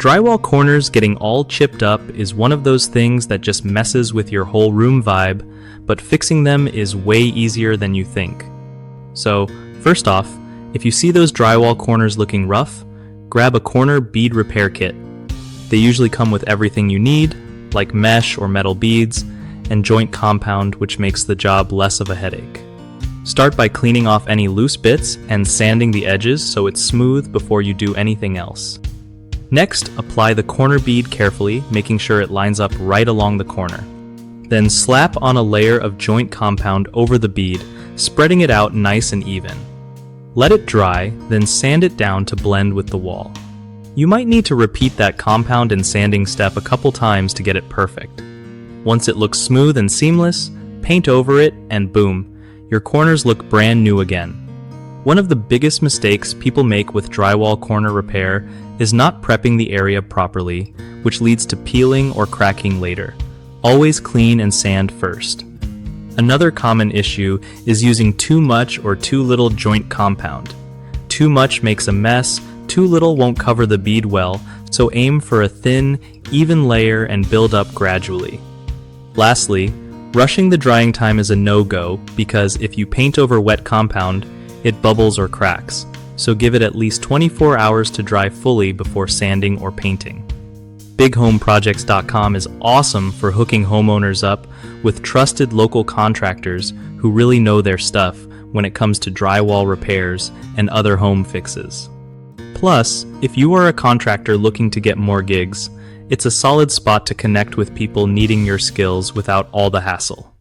Drywall corners getting all chipped up is one of those things that just messes with your whole room vibe, but fixing them is way easier than you think. So, first off, if you see those drywall corners looking rough, grab a corner bead repair kit. They usually come with everything you need, like mesh or metal beads, and joint compound, which makes the job less of a headache. Start by cleaning off any loose bits and sanding the edges so it's smooth before you do anything else. Next, apply the corner bead carefully, making sure it lines up right along the corner. Then slap on a layer of joint compound over the bead, spreading it out nice and even. Let it dry, then sand it down to blend with the wall. You might need to repeat that compound and sanding step a couple times to get it perfect. Once it looks smooth and seamless, paint over it and boom, your corners look brand new again. One of the biggest mistakes people make with drywall corner repair is not prepping the area properly, which leads to peeling or cracking later. Always clean and sand first. Another common issue is using too much or too little joint compound. Too much makes a mess, too little won't cover the bead well, so aim for a thin, even layer and build up gradually. Lastly, rushing the drying time is a no-go because if you paint over wet compound, it bubbles or cracks, so give it at least 24 hours to dry fully before sanding or painting. BigHomeProjects.com is awesome for hooking homeowners up with trusted local contractors who really know their stuff when it comes to drywall repairs and other home fixes. Plus, if you are a contractor looking to get more gigs, it's a solid spot to connect with people needing your skills without all the hassle.